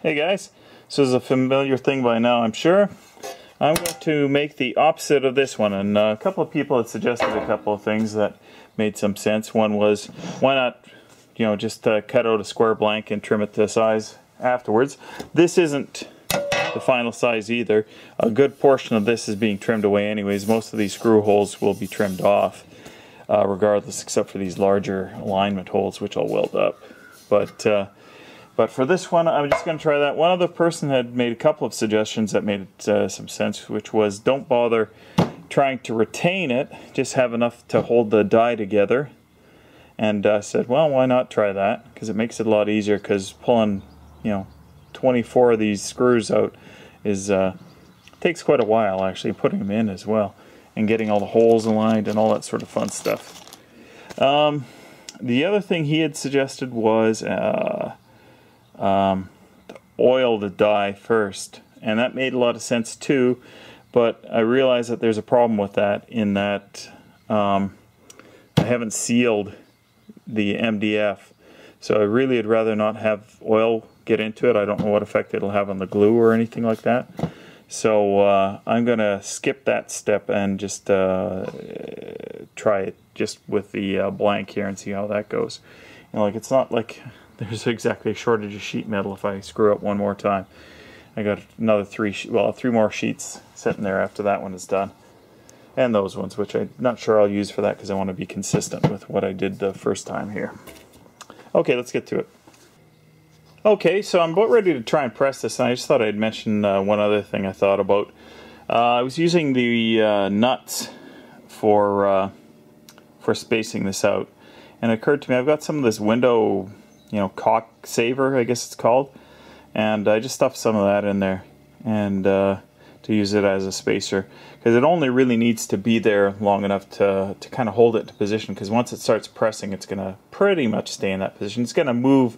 Hey guys, this is a familiar thing by now, I'm sure. I'm going to make the opposite of this one, and a couple of people had suggested a couple of things that made some sense. One was, why not, just cut out a square blank and trim it to size afterwards. This isn't the final size either. A good portion of this is being trimmed away anyways. Most of these screw holes will be trimmed off, regardless, except for these larger alignment holes, which I'll weld up. But for this one, I'm just going to try that. One other person had made a couple of suggestions that made some sense, which was don't bother trying to retain it, just have enough to hold the die together. And I said, well, why not try that? Because it makes it a lot easier, because pulling, 24 of these screws out is takes quite a while, actually, putting them in as well, and getting all the holes aligned and all that sort of fun stuff. The other thing he had suggested was to oil the die first, and that made a lot of sense too, but I realized that there's a problem with that, in that I haven't sealed the MDF, so I really would rather not have oil get into it. I don't know what effect it'll have on the glue or anything like that, so I'm gonna skip that step and just try it just with the blank here and see how that goes. It's not like there's exactly a shortage of sheet metal if I screw up one more time. I got another three more sheets sitting there after that one is done. And those ones, which I'm not sure I'll use for that because I want to be consistent with what I did the first time here. Okay, let's get to it. Okay, so I'm about ready to try and press this, and I just thought I'd mention one other thing I thought about. I was using the nuts for spacing this out, and it occurred to me I've got some of this window caulk saver, I guess it's called, and I just stuffed some of that in there, and to use it as a spacer, because it only really needs to be there long enough to kind of hold it to position, because once it starts pressing, it's going to pretty much stay in that position. It's going to move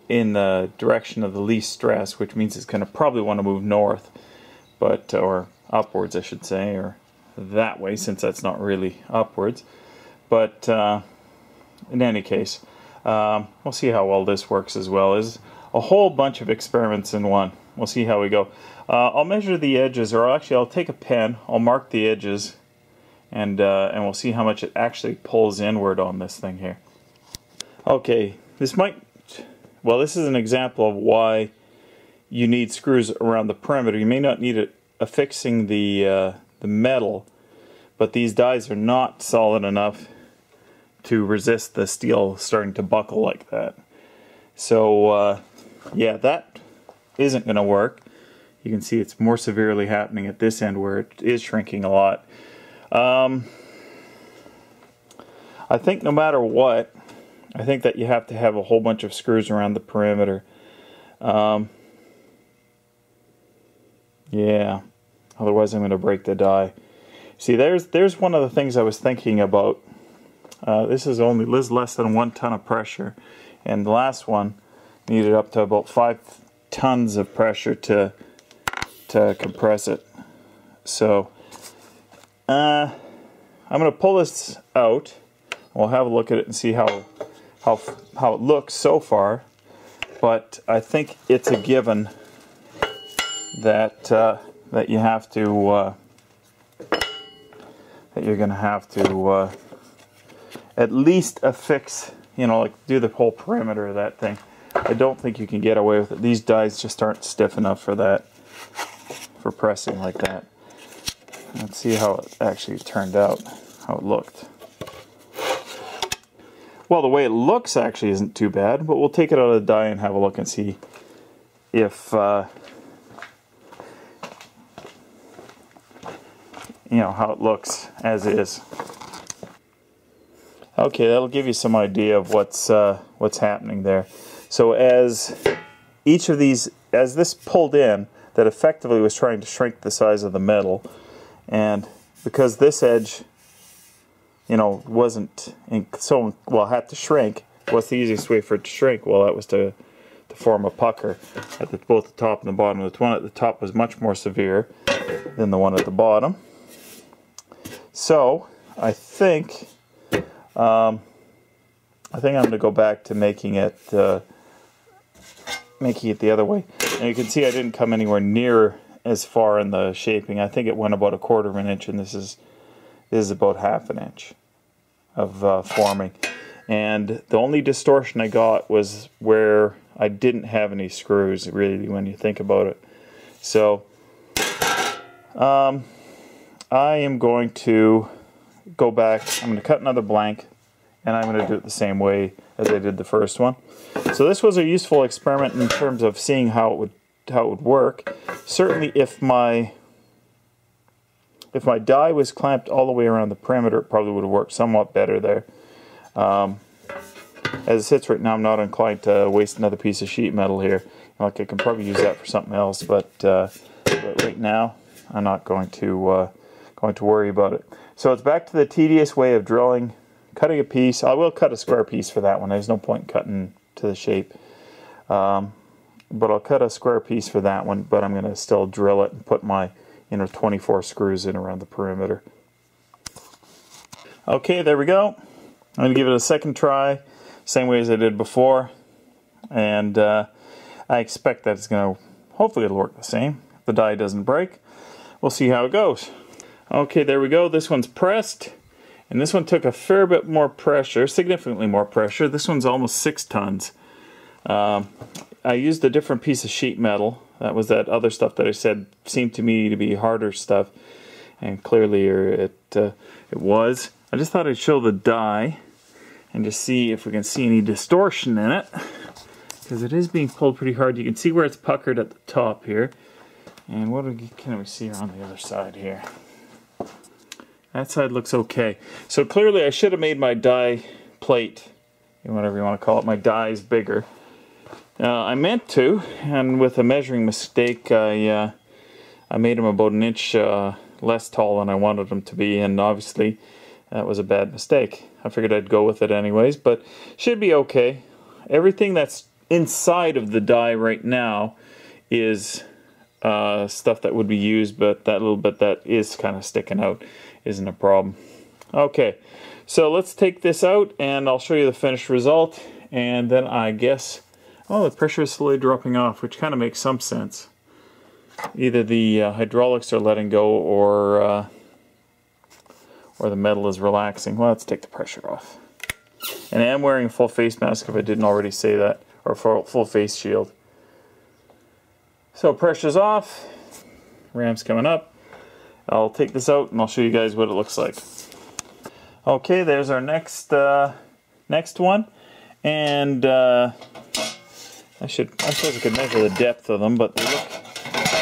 in the direction of the least stress, which means it's going to probably want to move north, or upwards I should say, or that way, since that's not really upwards. But in any case, we'll see how well this works as well. There's a whole bunch of experiments in one. We'll see how we go. I'll measure the edges, or actually I'll take a pen, I'll mark the edges, and we'll see how much it actually pulls inward on this thing here. Okay, this is an example of why you need screws around the perimeter. You may not need it affixing the metal, but these dies are not solid enough to resist the steel starting to buckle like that. So yeah, that isn't going to work. You can see it's more severely happening at this end where it is shrinking a lot. I think no matter what, I think that you have to have a whole bunch of screws around the perimeter. Yeah, otherwise I'm going to break the die. See, there's one of the things I was thinking about. This is less than 1 ton of pressure, and the last one needed up to about 5 tons of pressure to compress it. So I'm going to pull this out. We'll have a look at it and see how it looks so far. But I think it's a given that you have to that you're going to have to at least affix, do the whole perimeter of that thing. I don't think you can get away with it. These dies just aren't stiff enough for that, for pressing like that. Let's see how it actually turned out, how it looked. Well, the way it looks actually isn't too bad, but we'll take it out of the die and have a look and see if, how it looks as is. Okay, that'll give you some idea of what's happening there. So as each of these, as this pulled in, that effectively was trying to shrink the size of the metal, and because this edge, wasn't had to shrink. What's the easiest way for it to shrink? Well, that was to form a pucker at both the top and the bottom. The one at the top was much more severe than the one at the bottom. So I think I'm going to go back to making it making it the other way. And you can see I didn't come anywhere near as far in the shaping. I think it went about 1/4 of an inch, and this is about 1/2 an inch of forming. And the only distortion I got was where I didn't have any screws, really, when you think about it. So I am going to go back. I'm going to cut another blank, and I'm going to do it the same way as I did the first one. So this was a useful experiment in terms of seeing how it would work. Certainly, if my die was clamped all the way around the perimeter, it probably would have worked somewhat better there. As it sits right now, I'm not inclined to waste another piece of sheet metal here. Like, I can probably use that for something else, but right now I'm not going to worry about it. So it's back to the tedious way of drilling, cutting a piece. I will cut a square piece for that one. There's no point in cutting to the shape. But I'll cut a square piece for that one, but I'm going to still drill it and put my 24 screws in around the perimeter. Okay, there we go. I'm going to give it a second try, same way as I did before, and I expect that it's going to, hopefully it'll work the same. If the die doesn't break, we'll see how it goes. Okay, there we go. This one's pressed, and this one took a fair bit more pressure, significantly more pressure. This one's almost 6 tons. I used a different piece of sheet metal. That was that other stuff that I said seemed to me to be harder stuff, and clearly it was. I just thought I'd show the die and just see if we can see any distortion in it, because it is being pulled pretty hard. You can see where it's puckered at the top here. And what can we see on the other side here? That side looks okay. So clearly I should have made my die plate, whatever you want to call it, my dies bigger. I meant to, and with a measuring mistake, I made them about 1 inch less tall than I wanted them to be, and obviously that was a bad mistake. I figured I'd go with it anyways, but should be okay. Everything that's inside of the die right now is stuff that would be used, but that little bit that is kind of sticking out isn't a problem. Okay, so let's take this out and I'll show you the finished result, and then I guess, oh, the pressure is slowly dropping off, which kind of makes some sense. Either the hydraulics are letting go, or the metal is relaxing. Well, let's take the pressure off. And I am wearing a full face mask if I didn't already say that, or full face shield. So pressure's off, ram's coming up. I'll take this out and I'll show you guys what it looks like. Okay, there's our next one, and I suppose I could measure the depth of them, but they look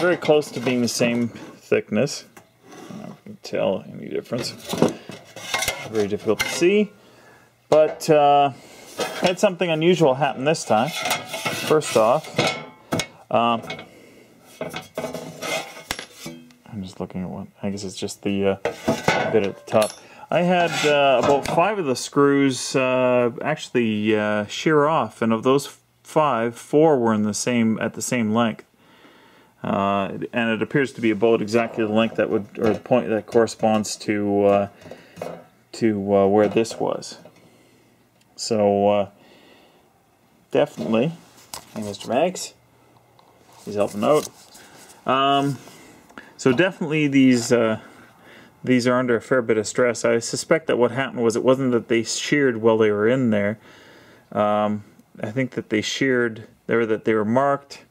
very close to being the same thickness. I don't know if you can tell any difference. Very difficult to see, but I had something unusual happen this time. First off, I'm just looking at one. I guess it's just the bit at the top. I had about 5 of the screws actually shear off, and of those 5, 4 were at the same length, and it appears to be about exactly the length that would, or the point that corresponds to where this was. So definitely, hey Mr. Max, he's helping out. So definitely these are under a fair bit of stress. I suspect that what happened was, it wasn't that they sheared while they were in there. I think that they sheared, that they were marked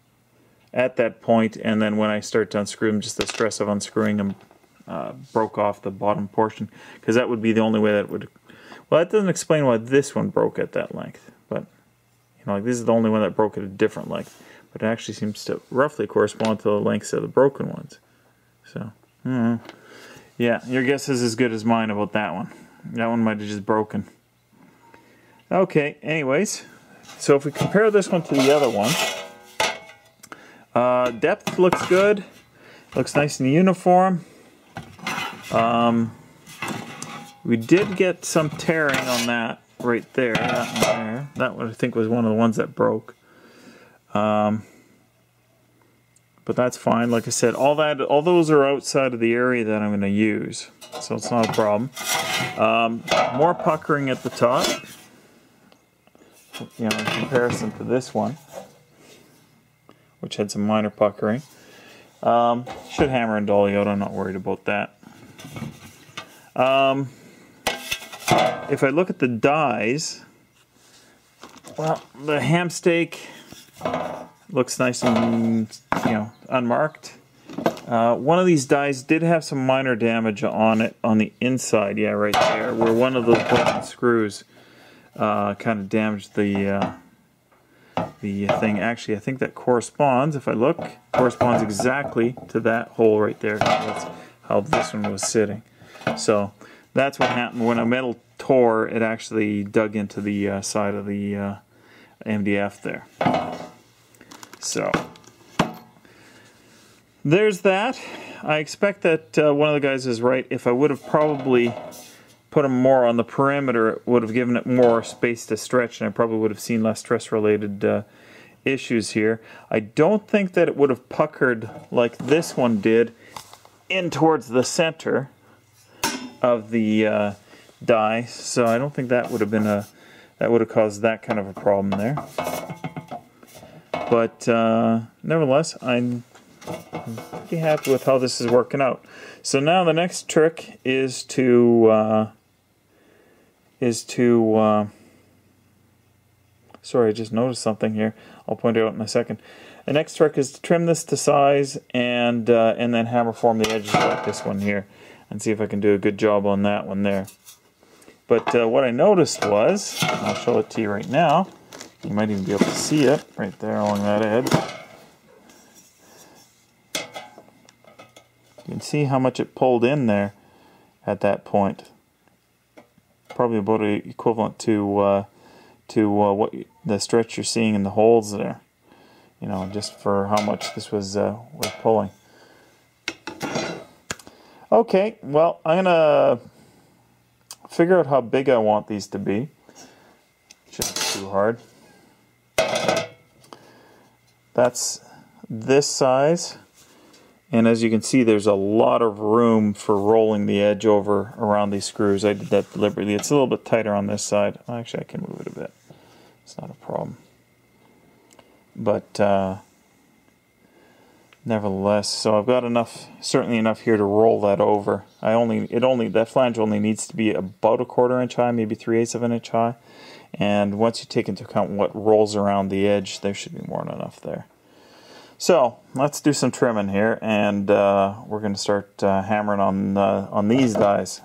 at that point, and then when I started to unscrew them, just the stress of unscrewing them broke off the bottom portion, because that would be the only way that would. Well, that doesn't explain why this one broke at that length, but like, this is the only one that broke at a different length, but it actually seems to roughly correspond to the lengths of the broken ones. So, yeah, your guess is as good as mine about that one. That one might have just broken. Okay, anyways, so if we compare this one to the other one, depth looks good, looks nice and uniform. We did get some tearing on that right there, that one there. That one I think was one of the ones that broke. But that's fine. Like I said, all those are outside of the area that I'm going to use, so it's not a problem. More puckering at the top, in comparison to this one. which had some minor puckering. Should hammer and dolly out, I'm not worried about that. If I look at the dies, well, the ham steak looks nice and, you know, unmarked. One of these dies did have some minor damage on it on the inside, yeah, right there, where one of those broken screws kind of damaged the thing. Actually, I think that corresponds, if I look, corresponds exactly to that hole right there. That's how this one was sitting. So that's what happened. When a metal tore, it actually dug into the side of the MDF there. So there's that. I expect that one of the guys is right. If I would have probably put them more on the perimeter, it would have given it more space to stretch, and I probably would have seen less stress-related issues here. I don't think that it would have puckered like this one did in towards the center of the die, so I don't think that would have been that would have caused that kind of a problem there. But nevertheless, I'm pretty happy with how this is working out. So now the next trick is to sorry, I just noticed something here. I'll point it out in a second. The next trick is to trim this to size and then hammer form the edges like this one here, and see if I can do a good job on that one there. But what I noticed was, I'll show it to you right now. You might even be able to see it right there along that edge. You can see how much it pulled in there at that point. Probably about equivalent to what the stretch you're seeing in the holes there. You know, just for how much this was worth pulling. Okay, well, I'm gonna figure out how big I want these to be. Shouldn't be too hard. That's this size, and as you can see, there's a lot of room for rolling the edge over around these screws. I did that deliberately. It's a little bit tighter on this side. Actually, I can move it a bit. It's not a problem. But nevertheless, so I've got enough, certainly enough here to roll that over. That flange only needs to be about 1/4 inch high, maybe 3/8 of an inch high. And once you take into account what rolls around the edge, there should be more than enough there. So let's do some trimming here, and we're going to start hammering on these dies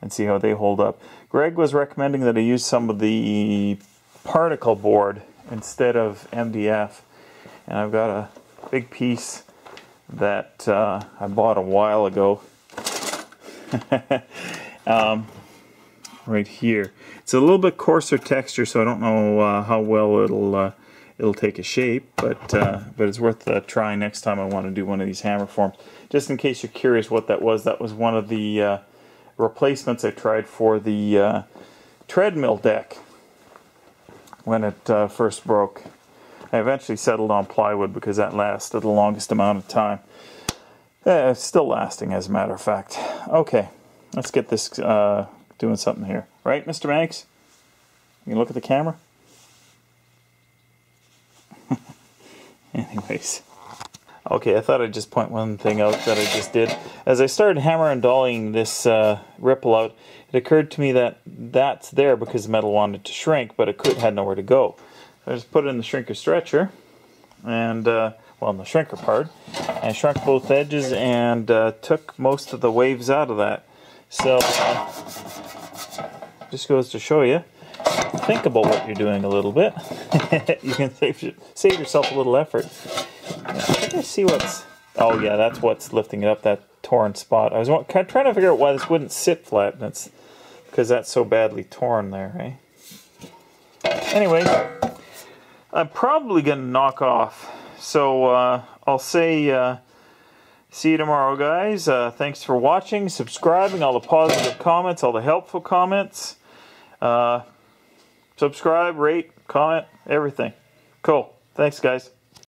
and see how they hold up. Greg was recommending that I use some of the particle board instead of MDF, and I've got a big piece that I bought a while ago. Right here. It's a little bit coarser texture, so I don't know how well it'll take a shape, but it's worth trying next time I want to do one of these hammer forms. Just in case you're curious what that was one of the replacements I tried for the treadmill deck when it first broke. I eventually settled on plywood because that lasted the longest amount of time. It's still lasting, as a matter of fact. Okay, let's get this doing something here. Right, Mr. Banks? You can look at the camera? Anyways. Okay, I thought I'd just point one thing out that I just did. As I started hammer and dollying this ripple out, it occurred to me that that's there because the metal wanted to shrink, but it had nowhere to go. So I just put it in the shrinker stretcher, and, well, in the shrinker part, and shrunk both edges and took most of the waves out of that. So, just goes to show you, think about what you're doing a little bit. You can save yourself a little effort. Let's see what's... Oh yeah, that's what's lifting it up, that torn spot. I was trying to figure out why this wouldn't sit flat, and it's because that's so badly torn there, eh? Anyway, I'm probably going to knock off. So I'll say see you tomorrow, guys. Thanks for watching, subscribing, all the positive comments, all the helpful comments. Subscribe, rate, comment, everything. Cool. Thanks, guys.